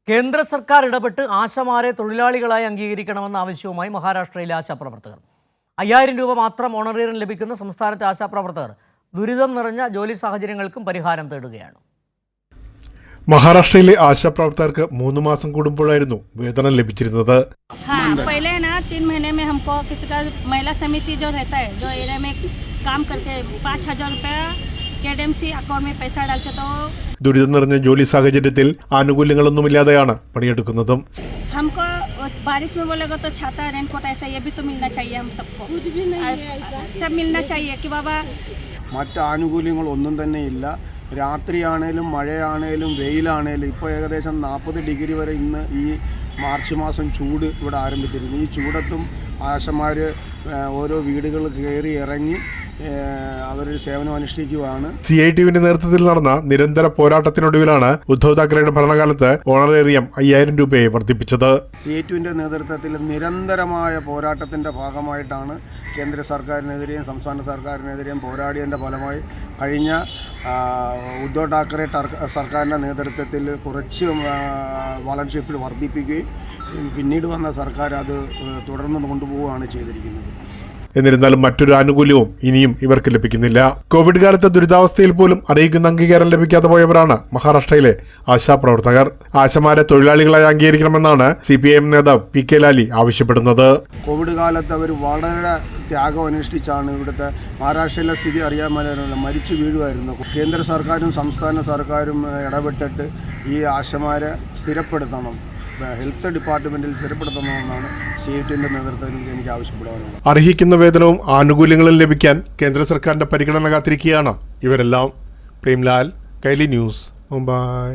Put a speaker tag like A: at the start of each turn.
A: കേന്ദ്ര സർക്കാർ ഇടപെട്ട് ആശമാരെ തൊഴിലാളികളായി അംഗീകരിക്കണമെന്ന ആവശ്യവുമായി മഹാരാഷ്ട്രയിലെ ആശാപ്രവർത്തകർ 5000 രൂപ മാത്രം ഓണറേറിയം ലഭിക്കുന്ന സംസ്ഥാനത്തെ ആശാപ്രവർത്തകർ ദുരിതം നിറഞ്ഞ ജോലി സാഹചര്യങ്ങൾക്കും പരിഹാരം തേടുകയാണ്.
B: മഹാരാഷ്ട്രയിലെ ആശാപ്രവർത്തകർക്ക് 3 മാസം കൂടുമ്പോഴായിരുന്നു വേതനം ലഭിച്ചിരുന്നത്.
C: पहले ना 3 महीने में हमको किसी का महिला समिति जो रहता है जो एरिया में काम करके 5000 रुपया केडीएमसी अकाउंट में पैसा डालते तो
B: ദുരിതം നിറഞ്ഞ ജോലി സാഹചര്യത്തിൽ ആനുകൂല്യങ്ങളൊന്നുമില്ലാതെയാണ് പണിയെടുക്കുന്നതും.
C: हमको बारिश में बोलेगा तो छाता रेनकोट ऐसा ये भी तो मिलना चाहिए हम सबको कुछ भी नहीं है ऐसा सब मिलना चाहिए कि बाबा
D: മറ്റ് ആനുകൂല്യങ്ങളൊന്നും തന്നെ ഇല്ല. രാത്രിയാണേലും മഴയാണേലും വെയിലാണേലും ഇപ്പോൾ ഏകദേശം 40 ഡിഗ്രി വരെ ഇന്ന് ഈ മാർച്ച് മാസം ചൂട് ഇവിടെ ആരംഭിച്ചിരുന്നു. ഈ ചൂടത്തും ആശമാർ ഓരോ വീടുകൾ കയറി ഇറങ്ങി അവർ സേവനം അനുഷ്ഠിക്കുകയാണ്.
B: CITUവിന്റെ നേതൃത്വത്തിൽ നടന്ന നിരന്തര പോരാട്ടത്തിനൊടുവിലാണ് ഉദ്ധവ് താക്കറെയുടെ ഭരണകാലത്ത് ഓണറേറിയം 5000 രൂപയെ വർദ്ധിപ്പിച്ചത്.
D: CITUവിന്റെ നേതൃത്വത്തിൽ നിരന്തരമായ പോരാട്ടത്തിൻ്റെ ഭാഗമായിട്ടാണ് കേന്ദ്ര സർക്കാരിനെതിരെയും സംസ്ഥാന സർക്കാരിനെതിരെയും പോരാടിയതിൻ്റെ ഫലമായി കഴിഞ്ഞ ഉദ്ധവ് താക്കറെ സർക്കാരിൻ്റെ നേതൃത്വത്തിൽ കുറച്ച് വളർച്ചയിൽ വർദ്ധിപ്പിക്കുകയും പിന്നീട് വന്ന സർക്കാർ അത് തുടർന്ന് കൊണ്ടുപോവുകയാണ് ചെയ്തിരിക്കുന്നത്.
B: എന്നിരുന്നാലും മറ്റൊരു ആനുകൂല്യവും ഇനിയും ഇവർക്ക് ലഭിക്കുന്നില്ല. കോവിഡ് കാലത്തെ ദുരിതാവസ്ഥയിൽ പോലും അറിയിക്കുന്ന അംഗീകാരം ലഭിക്കാതെ പോയവരാണ് മഹാരാഷ്ട്രയിലെ ആശാപ്രവർത്തകർ. ആശമാരെ തൊഴിലാളികളായി അംഗീകരിക്കണമെന്നാണ് CPIM നേതാവ് PK ലാലി ആവശ്യപ്പെടുന്നത്.
D: കോവിഡ് കാലത്ത് അവർ വളരെ ത്യാഗം അനുഷ്ഠിച്ചാണ്. ഇവിടുത്തെ മഹാരാഷ്ട്രയിലെ സ്ഥിതി അറിയാമല്ലോ, മരിച്ചു വീഴുമായിരുന്നു. കേന്ദ്ര സർക്കാരും സംസ്ഥാന സർക്കാരും ഇടപെട്ടിട്ട് ഈ ആശമാരെ സ്ഥിരപ്പെടുത്തണം, ഹെൽത്ത് ഡിപ്പാർട്ട്മെന്റിൽ സ്ഥിരപ്പെടുത്തണമെന്നാണ് CITUവിന്റെ നേതൃത്വത്തിൽ എനിക്ക് ആവശ്യപ്പെടാനുള്ളത്.
B: അർഹിക്കുന്ന വേതനവും ആനുകൂല്യങ്ങളും ലഭിക്കാൻ കേന്ദ്ര സർക്കാരിന്റെ പരിഗണന കാത്തിരിക്കുകയാണ് ഇവരെല്ലാം. പ്രേംലാൽ, കൈലി ന്യൂസ്, മുംബൈ.